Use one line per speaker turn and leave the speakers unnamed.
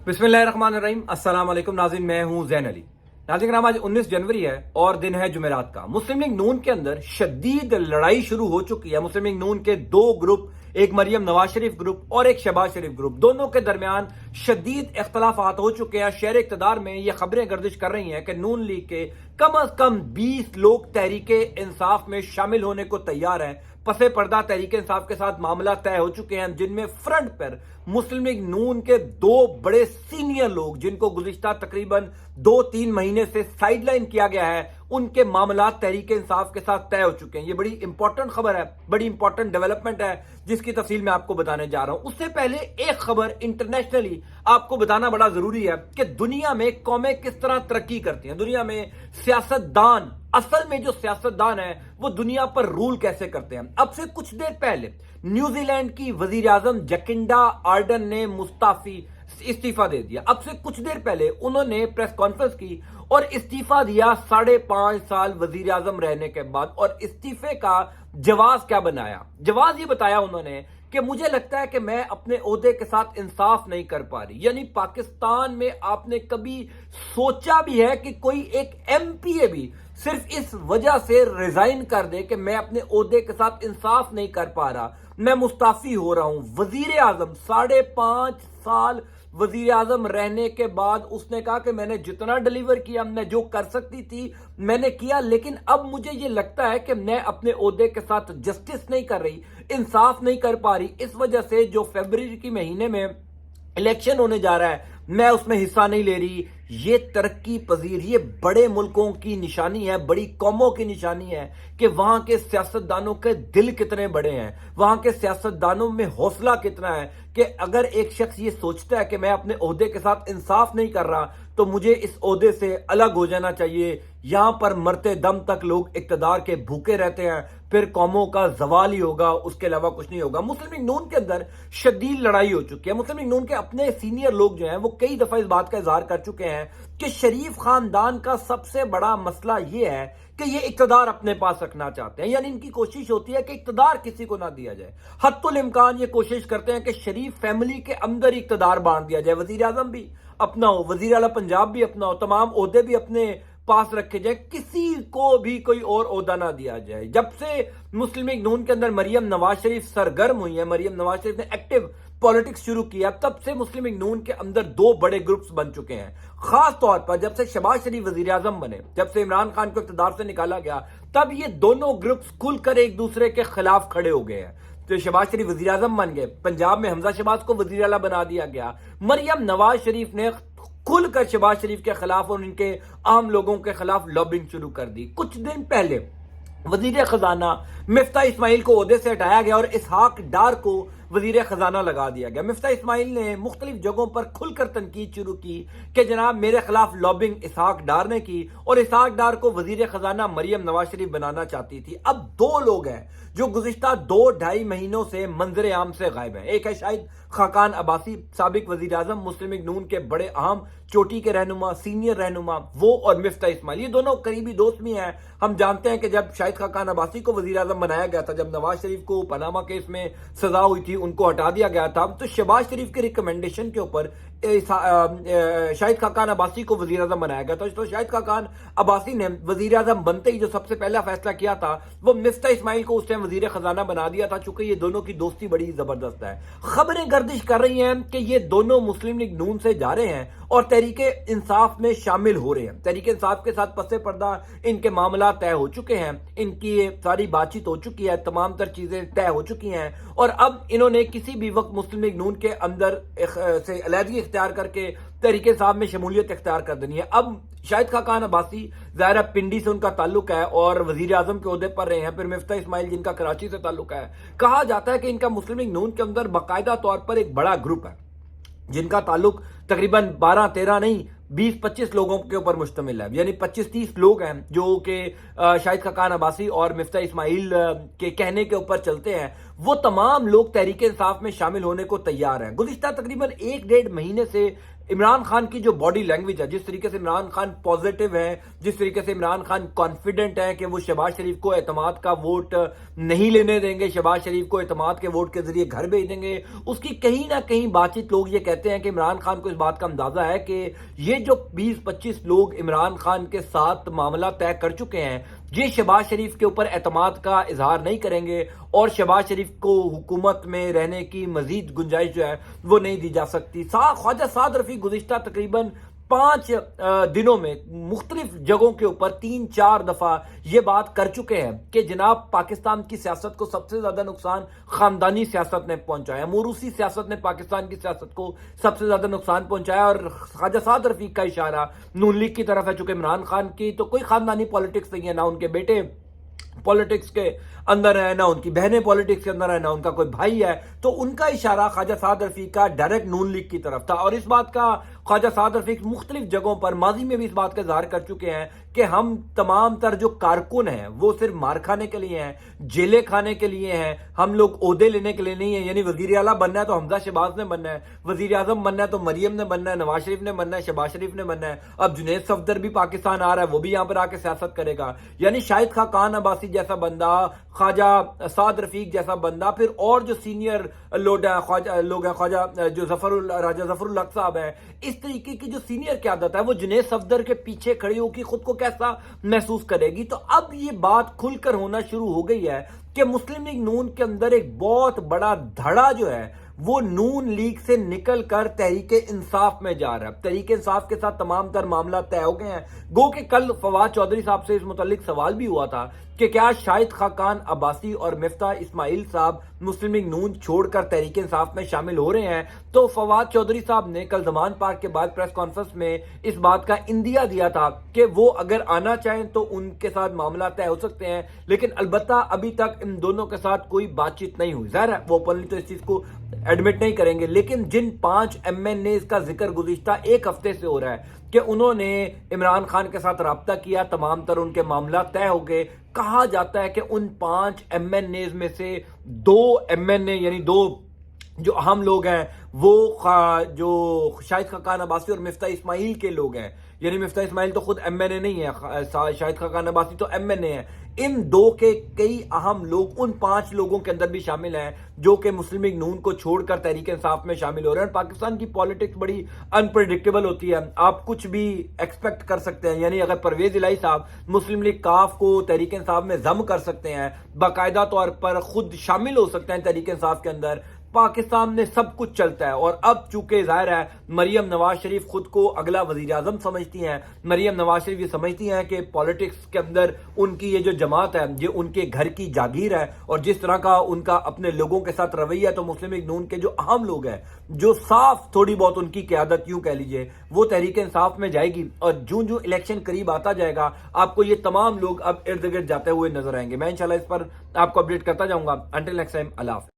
बिस्मिल्लाहिर्रहमानिर्रहीम। अस्सलाम वालेकुम नाज़रीन, मैं हूं ज़ैन अली। नाज़रीन, आज 19 जनवरी है और दिन है जुमेरात का। मुस्लिम लीग नून के अंदर शदीद लड़ाई शुरू हो चुकी है। मुस्लिम लीग नून के दो ग्रुप, एक मरियम नवाज शरीफ ग्रुप और एक शहबाज शरीफ ग्रुप, दोनों के दरमियान शदीद इख्तलाफात हो चुके हैं। शहर इक़्तिदार में ये खबरें गर्दिश कर रही हैं कि नून लीग के कम अज कम 20 लोग तहरीके इंसाफ में शामिल होने को तैयार हैं। पसे पर्दा तहरीके इंसाफ के साथ मामला तय हो चुके हैं, जिनमें फ्रंट पर मुस्लिम लीग नून के दो बड़े सीनियर लोग, जिनको गुज़िश्ता तकरीबन 2-3 महीने से साइडलाइन किया गया है, उनके मामला तहरीके इंसाफ के साथ तय हो चुके हैं। ये बड़ी इंपॉर्टेंट खबर है, बड़ी इंपॉर्टेंट डेवलपमेंट है, जिसकी तफसील मैं आपको बताने जा रहा हूं। उससे पहले एक खबर इंटरनेशनली आपको बताना बड़ा जरूरी है कि दुनिया में कौमें किस तरह तरक्की करती हैं। दुनिया में सियासतदान, असल में जो सियासतदान है वो दुनिया पर रूल कैसे करते हैं। अब से कुछ देर पहले न्यूजीलैंड की वजीर आजम जकिंडा आर्डन ने इस्तीफा दे दिया। अब से कुछ देर पहले उन्होंने प्रेस कॉन्फ्रेंस की और इस्तीफा दिया 5.5 साल वजीर आजम रहने के बाद। और इस्तीफे का जवाब क्या बनाया? जवाब ये बताया उन्होंने कि मुझे लगता है कि मैं अपने ओहदे के साथ इंसाफ नहीं कर पा रही। यानी पाकिस्तान में आपने कभी सोचा भी है कि कोई एक एमपीए भी सिर्फ इस वजह से रिजाइन कर दे कि मैं अपने ओहदे के साथ इंसाफ नहीं कर पा रहा, मैं मुस्ताफी हो रहा हूं। वजीर आजम 5.5 साल वजीर आजम रहने के बाद उसने कहा कि मैंने जितना डिलीवर किया, मैं जो कर सकती थी मैंने किया, लेकिन अब मुझे ये लगता है कि मैं अपने ओहदे के साथ जस्टिस नहीं कर रही, इंसाफ नहीं कर पा रही। इस वजह से जो फरवरी के महीने में इलेक्शन होने जा रहा है, मैं उसमें हिस्सा नहीं ले रही। ये तरक्की पजीर, ये बड़े मुल्कों की निशानी है, बड़ी कौमों की निशानी है कि वहां के सियासतदानों के दिल कितने बड़े हैं, वहां के सियासतदानों में हौसला कितना है कि अगर एक शख्स ये सोचता है कि मैं अपने ओहदे के साथ इंसाफ नहीं कर रहा तो मुझे इस ओहदे से अलग हो जाना चाहिए। यहां पर मरते दम तक लोग इक्तदार के भूखे रहते हैं, फिर कौमों का जवाल ही होगा, उसके अलावा कुछ नहीं होगा। मुस्लिम लीग नून के अंदर शदीद लड़ाई हो चुकी है। मुस्लिम लीग नून के अपने सीनियर लोग जो हैं वो कई दफा इस बात का इजहार कर चुके हैं कि शरीफ खानदान का सबसे बड़ा मसला यह है कि ये इक्तदार अपने पास रखना चाहते हैं। यानी इनकी कोशिश होती है कि इक्तदार किसी को ना दिया जाए। हत्तुल इम्कान ये कोशिश करते हैं कि शरीफ फैमिली के अंदर इक्तदार बांट दिया जाए। वजीर आजम भी अपना हो, वजीर आला पंजाब भी अपना हो, तमाम ओहदे भी अपने पास रखे जाए, किसी को भी कोई और ओहदा ना दिया जाए। जब से मुस्लिम लीग नून के अंदर मरियम नवाज शरीफ सरगर्म हुई है, मरियम नवाज शरीफ ने एक्टिव पॉलिटिक्स शुरू किया, तब से मुस्लिम लीग नून के अंदर दो बड़े ग्रुप्स बन चुके हैं। खास तौर पर जब से शहबाज शरीफ वजीर आजम बने, जब से इमरान खान को इक़्तिदार से निकाला गया, तब ये दोनों ग्रुप्स खुलकर एक दूसरे के खिलाफ खड़े हो गए हैं। तो शहबाज शरीफ वजीर आजम बन गए, पंजाब में हमजा शहबाज को वजीर आला बना दिया गया। मरियम नवाज शरीफ ने खुलकर शहबाज शरीफ के खिलाफ और उनके आम लोगों के खिलाफ लॉबिंग शुरू कर दी। कुछ दिन पहले वजीर खजाना मिफ्ता इस्माइल को ओहदे से हटाया गया और इसहाक डार को वजीर खजाना लगा दिया गया। मिफ्ता इस्माइल ने मुख्तलिफ जगहों पर खुलकर तनकीद शुरू की कि जनाब मेरे खिलाफ लॉबिंग इसहाक डार ने की और इसहाक डार को वजीर खजाना मरियम नवाज शरीफ बनाना चाहती थी। अब दो लोग हैं जो गुज़िश्ता 2-2.5 महीनों से मंजर आम से गायब हैं। एक है शाहिद खाकान अब्बासी, साबिक वजीर आजम, मुस्लिम लीग नून के बड़े अहम चोटी के रहनुमा, सीनियर रहनुमा, वो और मिफ्ता इस्माइल, ये दोनों करीबी दोस्त भी हैं। हम जानते हैं कि जब शाहिद खाकान अब्बासी को वजीर आजम बनाया गया था, जब नवाज शरीफ को पनामा केस में सजा हुई थी, उनको हटा दिया गया था, तो शहबाज शरीफ के रिकमेंडेशन के ऊपर शाहिद खाकान अब्बासी को वजीर आजम बनाया गया था। तो शाहिद खाकान अब्बासी ने वजीर आजम बनते ही जो सबसे पहला फैसला किया था वो मिफ्ता इस्माइल को उस टाइम वजीर खजाना बना दिया था, चूंकि ये दोनों की दोस्ती बड़ी जबरदस्त है। खबरें गर्दिश कर रही हैं कि ये दोनों मुस्लिम लीग नून से जा रहे हैं और तहरीके इंसाफ में शामिल हो रहे हैं। तहरीके इंसाफ के साथ पसे पर्दा इनके मामला तय हो चुके हैं, इनकी सारी बातचीत हो चुकी है, तमाम तर चीजें तय हो चुकी हैं और अब इन्होंने किसी भी वक्त मुस्लिम लीग नून के अंदर से अलहदगी इख्तियार करके तहरीके साहब में शमूलियत इख्तियार कर देनी है। अब शाहिद खाकान अब्बासी ज़ाहिर पिंडी से उनका ताल्लुक है और वजीर आजम के ओहदे पर रहे हैं, फिर मिफ्ता इस्माइल जिनका कराची से ताल्लुक है। कहा जाता है कि इनका मुस्लिम लीग नून के अंदर बाकायदा तौर पर एक बड़ा ग्रुप है जिनका ताल्लुक तकरीबन 12-13 नहीं 20-25 लोगों के ऊपर मुश्तमिल है। यानी 25-30 लोग हैं जो कि शाहिद खाकान अब्बासी और मिफ्ता इस्माइल के कहने के ऊपर चलते हैं। वो तमाम लोग तहरीके इंसाफ में शामिल होने को तैयार हैं। गुज़िश्ता तकरीबन 1-1.5 महीने से عمران خان کی جو باڈی لینگویج ہے، جس طریقے سے عمران خان پازیٹیو ہے، جس طریقے سے عمران خان کانفیڈنٹ ہے کہ وہ شہباز شریف کو اعتماد کا ووٹ نہیں لینے دیں گے، شہباز شریف کو اعتماد کے ووٹ کے ذریعے گھر بھیج دیں گے، اس کی کہیں نہ کہیں بات چیت لوگ یہ کہتے ہیں کہ عمران خان کو اس بات کا اندازہ ہے کہ یہ جو 20-25 لوگ عمران خان کے ساتھ معاملہ طے کر چکے ہیں، یہ شہباز شریف کے اوپر اعتماد کا اظہار نہیں کریں گے اور شہباز شریف کو حکومت میں رہنے کی مزید گنجائش جو ہے وہ نہیں دی جا سکتی۔ خواجہ سعد رفیق گزشتہ تقریباً 5 دنوں میں مختلف جگہوں کے اوپر 3-4 دفعہ یہ بات کر چکے ہیں کہ جناب پاکستان کی سیاست کو سب سے زیادہ نقصان خاندانی سیاست نے پہنچایا، موروثی سیاست نے پاکستان کی سیاست کو سب سے زیادہ نقصان پہنچایا، اور خواجہ سعد رفیق کا اشارہ نون لیگ کی طرف ہے۔ چونکہ عمران خان کی تو کوئی خاندانی پالیٹکس نہیں ہے، نہ ان کے بیٹے پالیٹکس کے اندر ہے، نہ ان کی بہنیں پالیٹکس کے اندر ہے، نہ ان کا کوئی بھائی ہے، تو ان کا اشارہ خواجہ سعد رفیق کا ڈائریکٹ نون لیگ کی طرف تھا۔ اور اس بات کا خواجہ سعد رفیق مختلف جگہوں پر ماضی میں بھی اس بات کا اظہار کر چکے ہیں کہ ہم تمام تر جو کارکن ہیں وہ صرف مار کھانے کے لیے ہیں، جیلیں کھانے کے لیے ہیں، ہم لوگ عہدے لینے کے لیے نہیں ہیں۔ یعنی وزیر اعلیٰ بننا ہے تو حمزہ شہباز نے بننا ہے، وزیر اعظم بننا ہے تو مریم نے بننا ہے، نواز شریف نے بننا ہے، شہباز شریف نے بننا ہے، اب جنید صفدر بھی پاکستان آ رہا ہے، وہ بھی یہاں پر آ کے سیاست کرے گا۔ یعنی شاہد خاقان عباسی جیسا بندہ، خواجہ سعد رفیق جیسا بندہ، پھر اور جو سینئر لوگ ہیں، خواجہ جو راجہ ظفر الحق صاحب ہیں، اس طریقے کی جو سینئر قیادت ہے وہ جنید صفدر کے پیچھے کھڑی ہو کے خود کو کیسا محسوس کرے گی۔ تو اب یہ بات کھل کر ہونا شروع ہو گئی ہے کہ مسلم لیگ نون کے اندر ایک بہت بڑا دھڑا جو ہے وہ نون لیگ سے نکل کر تحریک انصاف میں جا رہا ہے۔ تحریک انصاف کے ساتھ تمام تر معاملہ طے ہو گئے ہیں۔ گو کہ کل فواد چودھری صاحب سے اس متعلق سوال بھی ہوا تھا کہ کیا شاہد خاقان عباسی اور مفتاح اسماعیل صاحب مسلم لیگ نون چھوڑ کر تحریک انصاف میں شامل ہو رہے ہیں، تو فواد چودھری صاحب نے کل زمان پارک کے بعد پریس کانفرنس میں اس بات کا اندیا دیا تھا کہ وہ اگر آنا چاہیں تو ان کے ساتھ معاملہ طے ہو سکتے ہیں، لیکن البتہ ابھی تک ان دونوں کے ساتھ کوئی بات چیت نہیں ہوئی۔ ظاہر ہے وہ اوپنلی تو اس چیز کو ایڈمٹ نہیں کریں گے، لیکن جن 5 MNAs کا ذکر گزشتہ ایک ہفتے سے ہو رہا ہے کہ انہوں نے عمران خان کے ساتھ رابطہ کیا، تمام تر ان کے معاملہ طے ہو گئے، کہا جاتا ہے کہ ان 5 MNAs میں سے 2 MNA یعنی 2 جو اہم لوگ ہیں وہ جو شاہد خاقان عباسی اور مفتاح اسماعیل کے لوگ ہیں، یعنی مفتاح اسماعیل تو خود MNA نہیں ہے، شاہد خاقان عباسی تو MNA ہے، ان 2 کے کئی اہم لوگ ان 5 لوگوں کے اندر بھی شامل ہیں جو کہ مسلم لیگ نون کو چھوڑ کر تحریک انصاف میں شامل ہو رہے ہیں۔ پاکستان کی پالیٹکس بڑی انپریڈکٹیبل ہوتی ہے، آپ کچھ بھی ایکسپیکٹ کر سکتے ہیں۔ یعنی اگر پرویز الہی صاحب مسلم لیگ کاف کو تحریک انصاف میں ضم کر سکتے ہیں، باقاعدہ طور پر خود شامل ہو سکتے ہیں تحریک انصاف کے اندر، پاکستان میں سب کچھ چلتا ہے۔ اور اب چونکہ ظاہر ہے مریم نواز شریف خود کو اگلا وزیر اعظم سمجھتی ہیں، مریم نواز شریف یہ سمجھتی ہیں کہ پالیٹکس کے اندر ان کی یہ جو جماعت ہے یہ ان کے گھر کی جاگیر ہے، اور جس طرح کا ان کا اپنے لوگوں کے ساتھ رویہ ہے، تو مسلم لیگ نون کے جو اہم لوگ ہیں، جو صاف تھوڑی بہت ان کی قیادت یوں کہہ لیجئے وہ تحریک انصاف میں جائے گی، اور جوں جوں الیکشن قریب آتا جائے گا آپ کو یہ تمام لوگ اب ارد گرد جاتے ہوئے نظر آئیں گے۔ میں انشاءاللہ اس پر آپ کو اپڈیٹ کرتا جاؤں گا۔ انٹل نیکسٹ ٹائم، اللہ حافظ۔